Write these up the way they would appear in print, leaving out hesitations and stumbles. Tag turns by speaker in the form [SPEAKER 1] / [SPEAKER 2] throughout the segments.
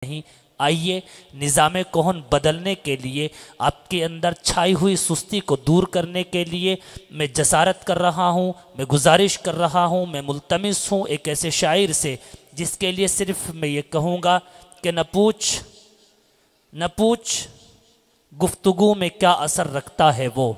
[SPEAKER 1] नहीं। आइए निज़ाम कौन बदलने के लिए, आपके अंदर छाई हुई सुस्ती को दूर करने के लिए मैं जसारत कर रहा हूँ, मैं गुजारिश कर रहा हूँ, मैं मुल्तमिस हूँ एक ऐसे शायर से जिसके लिए सिर्फ मैं ये कहूँगा कि न पूछ गुफ्तगू में क्या असर रखता है वो,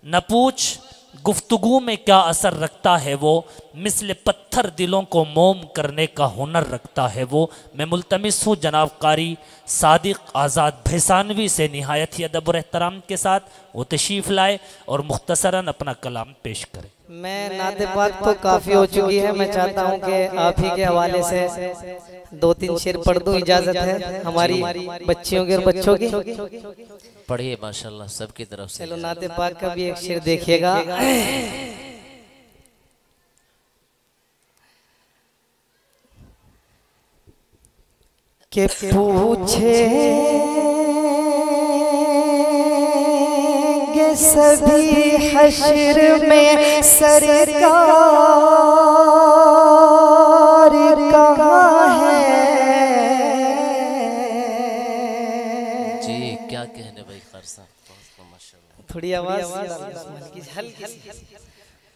[SPEAKER 1] न पूछ गुफ्तगू में क्या असर रखता है वो, मिस्ल पत्थर दिलों को मोम करने का हुनर रखता है वो। मैं मुल्तमिस हूँ जनाब कारी सादिक आज़ाद भैसानवी से निहायत ही अदब और एहतराम के साथ वो तशरीफ़ लाए और मुख्तसरन अपना कलाम पेश करें।
[SPEAKER 2] मैं नाते पाक तो काफ़ी हो चुकी है, मैं चाहता हूँ कि आप ही के हवाले से दो तीन शेर पढ़ दूँ, इजाज़त है हमारी बच्चियों की और बच्चों की।
[SPEAKER 1] पढ़िए माशाल्लाह सबकी तरफ से।
[SPEAKER 2] चलो नाते पाक का भी एक शेर देखिएगा। के पूछेंगे सभी हश्र में सरकार कहाँ है।
[SPEAKER 1] जी क्या कहने भाई खरसा, माशाल्लाह
[SPEAKER 2] थोड़ी आवाज हल्की।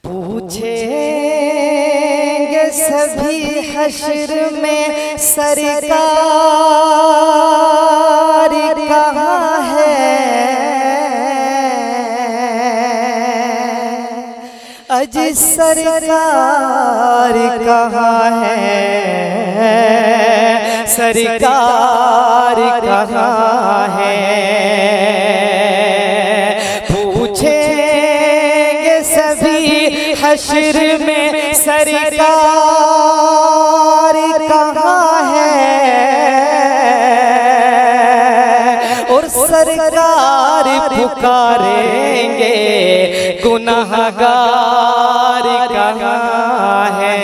[SPEAKER 2] पूछेंगे सभी हश्र में सरकार कहाँ है। अज सरकार कहाँ है, सरकार कहाँ है। पूछेंगे सभी हश्र में सरकार कहाँ है, और सरकार पुकारेंगे गुनाहगार कहाँ है।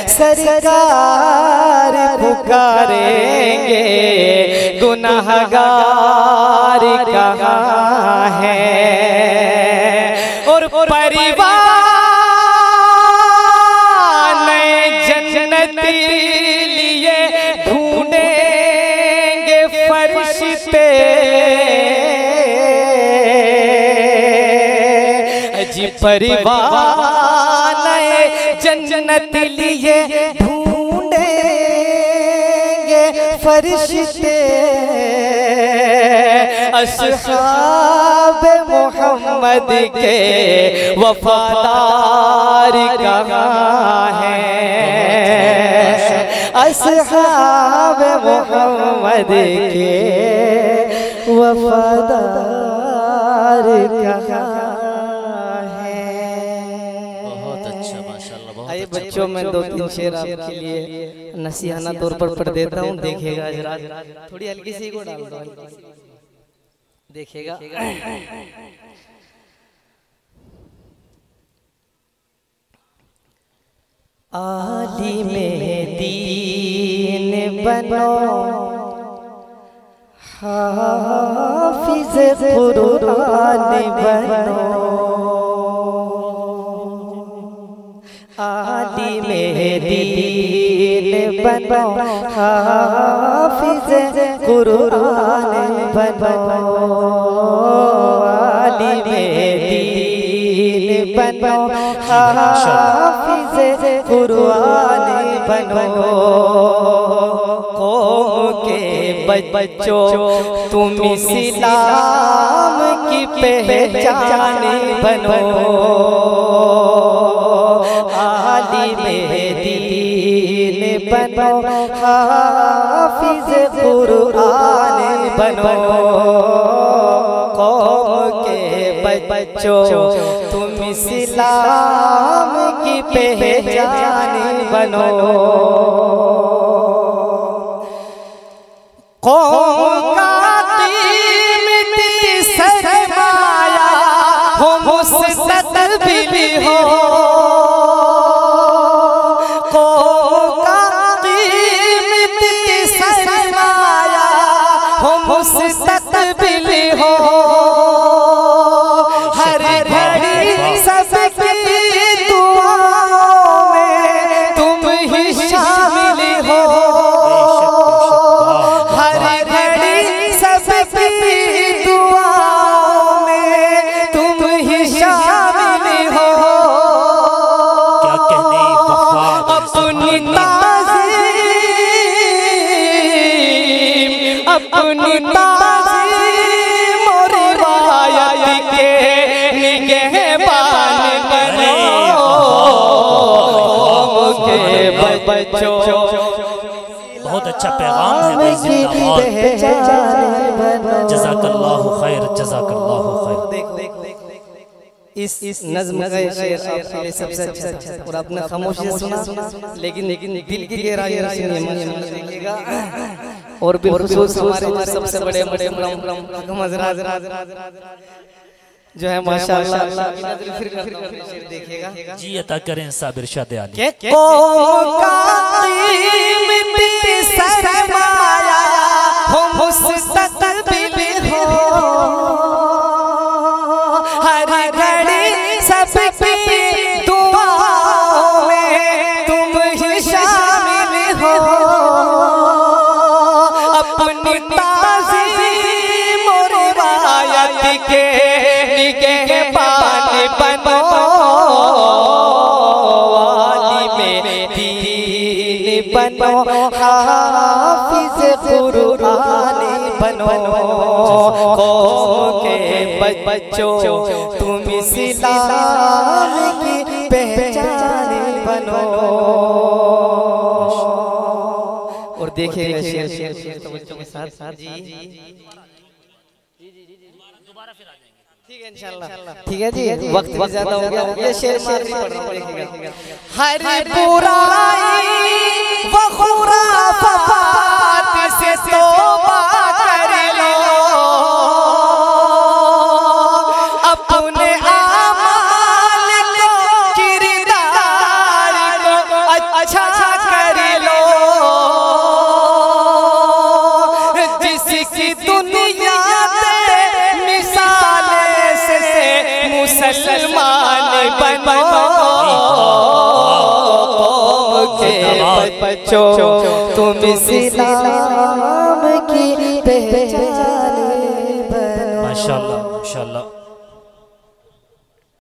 [SPEAKER 2] सरकार पुकारेंगे गुनाहगार कहाँ है। और परिवार नए जन्नती लिए ढूंढेंगे फरिश्ते। जी परिवार नए जन्नत लिए ढूंढेंगे फरिश्ते। अस्हाब मोहम्मद के वफादार कहाँ हैं। अस्हाब मोहम्मद के वफादार कहाँ हैं।
[SPEAKER 1] बहुत अच्छा माशाल्लाह, बहुत
[SPEAKER 2] आइए बच्चों में दो तीन शेर आपके लिए नसीहाना तौर पर पढ़ देता हूँ, देखिएगा जरा। थोड़ी हल्की सी को डाल दो, देखिएगा। आलिमे दीन बनो, हाफिज़ कुरान बनो। आलिमे दीन बनो, हाफिज़ कुरान बनो। आलिमे दीन बनो, हाफिज़ कुरान बनो। कौम के बच्चों तुम इस्लाम की पहचान बनो। आलिमे दीन बनो, हाफिज़ कुरान बनो। कौम के बच्चों तुम इस्लाम की पहचान बनो। कौम का कीमती सरमाया हो मुस्तक़बिल हो। कौम का कीमती सरमाया हो मुस्तक़बिल हो। हर घड़ी सबकी दुआओं में तुम ही शामिल हो। अपनी ताज़ीम और रिवायत के निगहबान बनो के बच्चों।
[SPEAKER 1] बहुत अच्छा पैगाम है भाई जिंदाबाद। जज़ाकल्लाहु खैर, जज़ाकल्लाहु खैर।
[SPEAKER 2] इस नज़्म का शेर आपके लिए सबसे अच्छा और आपने खामोशी से सुना, लेकिन दिल की गहराई से देखिएगा। और बिलखुसूस हमारे सबसे बड़े जो है माशाअल्लाह देखिएगा।
[SPEAKER 1] जी अता करें साबिर शाह आली।
[SPEAKER 2] कौम का कीमती सरमाया हो मुस्तक़बिल हो, हर घड़ी सबकी दुआओं में तुम ही शामिल हो। अपनी ताज़ीम और रिवायत के निगहबान बनो, आलिम दीन बनो, हाफिज़ कुरान बनो। कौम के बच्चों तुम इस्लाम की पहचान बनो। और देखिएगा शेर तो बच्चों के साथ जी
[SPEAKER 1] दोबारा फिर आ जाएंगे।
[SPEAKER 2] ठीक है इंशाल्लाह। ठीक है जी, वक्त ज्यादा हो गया। ये शेर मार नहीं पड़ रहा, देखिएगा। हर बुराई व खुराफात से तौबा कर लो, अपने आमाल को किरदार को अच्छा कर लो। जिसकी दुनिया मुसलमान बनो के बच्चों तुम इस्लाम की पहचान बनो।
[SPEAKER 1] माशाअल्लाह माशाअल्लाह।